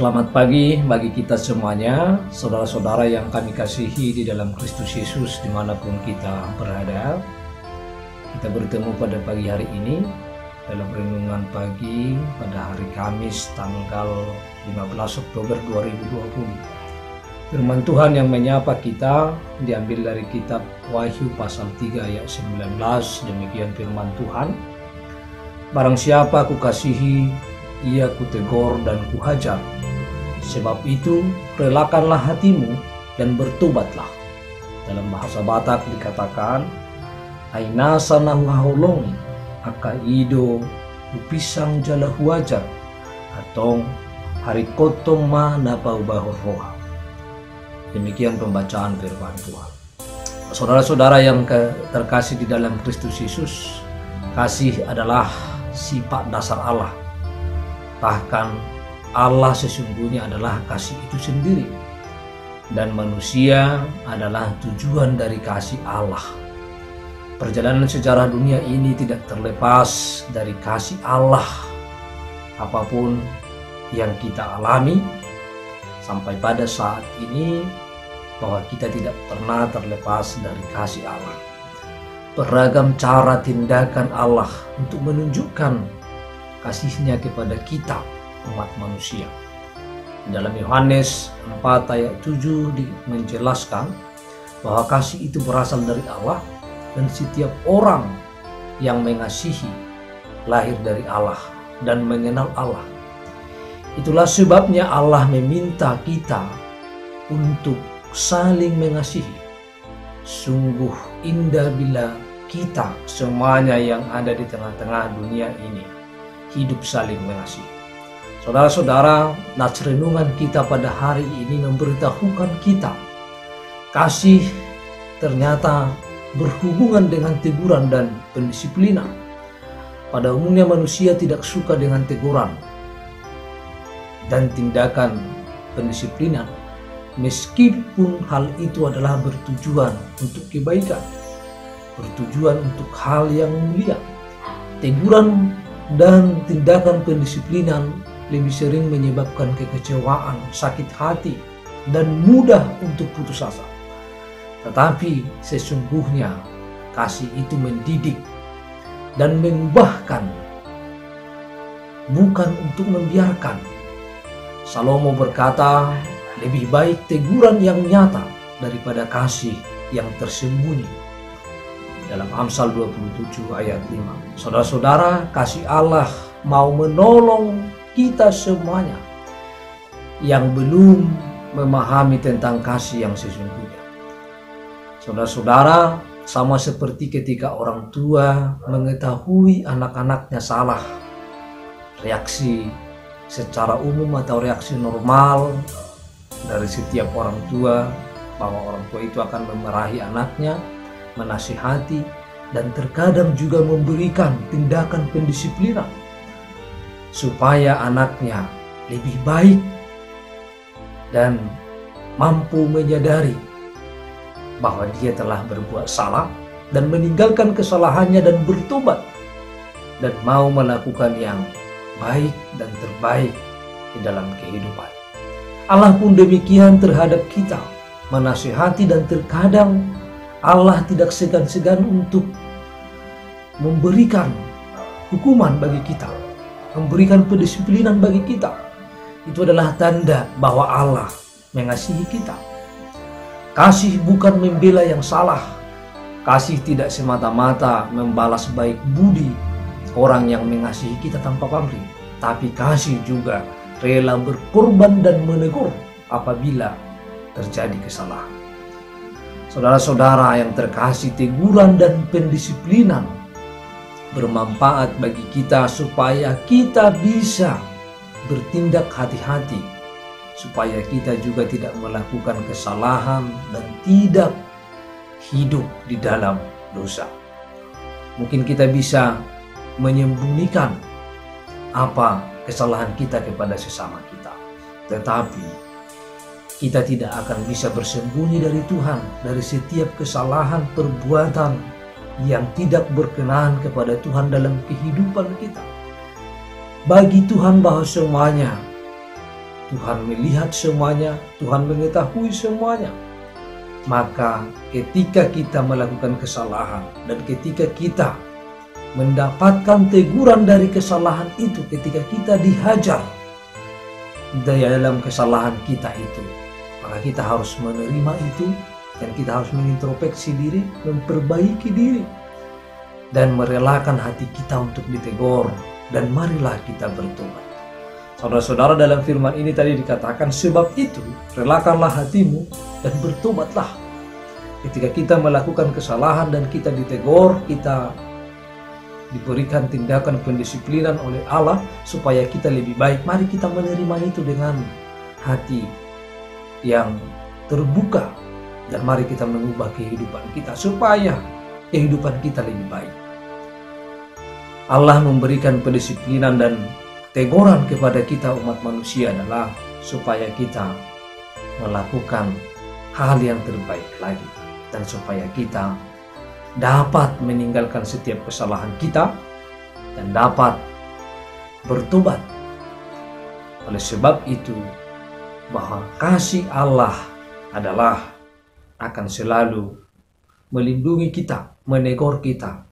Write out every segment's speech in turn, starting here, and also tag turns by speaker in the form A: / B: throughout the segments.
A: Selamat pagi bagi kita semuanya, saudara-saudara yang kami kasihi di dalam Kristus Yesus dimanapun kita berada. Kita bertemu pada pagi hari ini dalam renungan pagi pada hari Kamis tanggal 15 Oktober 2020. Firman Tuhan yang menyapa kita diambil dari kitab Wahyu pasal 3 ayat 19. Demikian firman Tuhan. Barang siapa kukasihi, ia kutegur dan kuhajar. Sebab itu relakanlah hatimu dan bertobatlah. Dalam bahasa Batak dikatakan aina sanahu haholongi akaido upisang jala huajar atau harikotong ma napau bahur roha. Demikian pembacaan firman Tuhan. Saudara-saudara yang terkasih di dalam Kristus Yesus, kasih adalah sifat dasar Allah. Bahkan Allah sesungguhnya adalah kasih itu sendiri, dan manusia adalah tujuan dari kasih Allah. Perjalanan sejarah dunia ini tidak terlepas dari kasih Allah. Apapun yang kita alami sampai pada saat ini, bahwa kita tidak pernah terlepas dari kasih Allah. Beragam cara tindakan Allah untuk menunjukkan kasih-Nya kepada kita, umat manusia. Dalam Yohanes 4 ayat 7 menjelaskan bahwa kasih itu berasal dari Allah, dan setiap orang yang mengasihi lahir dari Allah dan mengenal Allah. Itulah sebabnya Allah meminta kita untuk saling mengasihi. Sungguh indah bila kita semuanya yang ada di tengah-tengah dunia ini hidup saling mengasihi. Saudara-saudara, nats renungan kita pada hari ini memberitahukan kita kasih ternyata berhubungan dengan teguran dan pendisiplinan. Pada umumnya manusia tidak suka dengan teguran dan tindakan pendisiplinan, meskipun hal itu adalah bertujuan untuk kebaikan, bertujuan untuk hal yang mulia. Teguran dan tindakan pendisiplinan lebih sering menyebabkan kekecewaan, sakit hati, dan mudah untuk putus asa. Tetapi sesungguhnya kasih itu mendidik dan mengubahkan, bukan untuk membiarkan. Salomo berkata, lebih baik teguran yang nyata daripada kasih yang tersembunyi. Dalam Amsal 27 ayat 5. Saudara-saudara, kasih Allah mau menolong kita semuanya yang belum memahami tentang kasih yang sesungguhnya. Saudara-saudara, sama seperti ketika orang tua mengetahui anak-anaknya salah, reaksi secara umum atau reaksi normal dari setiap orang tua, bahwa orang tua itu akan memarahi anaknya, menasihati, dan terkadang juga memberikan tindakan pendisiplinan supaya anaknya lebih baik dan mampu menyadari bahwa dia telah berbuat salah dan meninggalkan kesalahannya dan bertobat dan mau melakukan yang baik dan terbaik di dalam kehidupan. Allah pun demikian terhadap kita, menasihati, dan terkadang Allah tidak segan-segan untuk memberikan hukuman bagi kita, memberikan pendisiplinan bagi kita. Itu adalah tanda bahwa Allah mengasihi kita. Kasih bukan membela yang salah. Kasih tidak semata-mata membalas baik budi orang yang mengasihi kita tanpa pamrih. Tapi kasih juga rela berkorban dan menegur apabila terjadi kesalahan. Saudara-saudara yang terkasih, teguran dan pendisiplinan bermanfaat bagi kita supaya kita bisa bertindak hati-hati, supaya kita juga tidak melakukan kesalahan dan tidak hidup di dalam dosa. Mungkin kita bisa menyembunyikan apa kesalahan kita kepada sesama kita, tetapi kita tidak akan bisa bersembunyi dari Tuhan dari setiap kesalahan perbuatan yang tidak berkenan kepada Tuhan dalam kehidupan kita. Bagi Tuhan bahwa semuanya Tuhan melihat semuanya, Tuhan mengetahui semuanya. Maka ketika kita melakukan kesalahan dan ketika kita mendapatkan teguran dari kesalahan itu, ketika kita dihajar dalam kesalahan kita itu, maka kita harus menerima itu dan kita harus mengintrospeksi diri, memperbaiki diri dan merelakan hati kita untuk ditegur, dan marilah kita bertobat. Saudara-saudara, dalam firman ini tadi dikatakan, sebab itu relakanlah hatimu dan bertobatlah. Ketika kita melakukan kesalahan dan kita ditegur, kita diberikan tindakan pendisiplinan oleh Allah supaya kita lebih baik, mari kita menerima itu dengan hati yang terbuka, dan mari kita mengubah kehidupan kita supaya kehidupan kita lebih baik. Allah memberikan pendisiplinan dan teguran kepada kita umat manusia adalah supaya kita melakukan hal yang terbaik lagi, dan supaya kita dapat meninggalkan setiap kesalahan kita dan dapat bertobat. Oleh sebab itu, bahwa kasih Allah adalah akan selalu melindungi kita, menegur kita,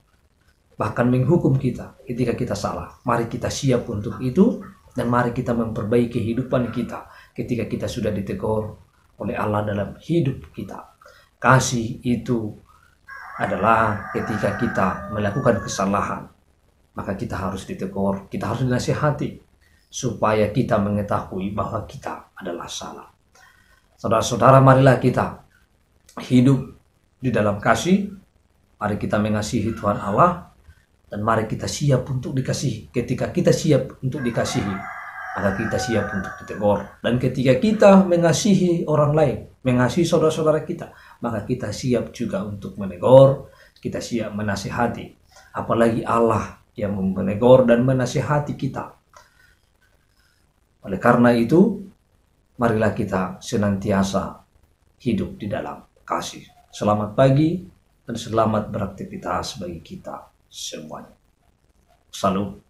A: bahkan menghukum kita ketika kita salah. Mari kita siap untuk itu, dan mari kita memperbaiki kehidupan kita ketika kita sudah ditegur oleh Allah dalam hidup kita. Kasih itu adalah ketika kita melakukan kesalahan, maka kita harus ditegur, kita harus dinasihati, supaya kita mengetahui bahwa kita adalah salah. Saudara-saudara, marilah kita hidup di dalam kasih. Mari kita mengasihi Tuhan Allah, dan mari kita siap untuk dikasihi. Ketika kita siap untuk dikasihi, maka kita siap untuk ditegur. Dan ketika kita mengasihi orang lain, mengasihi saudara-saudara kita, maka kita siap juga untuk menegur, kita siap menasihati. Apalagi Allah yang menegur dan menasihati kita. Oleh karena itu, marilah kita senantiasa hidup di dalam kasih. Selamat pagi dan selamat beraktivitas bagi kita semuanya. Salam.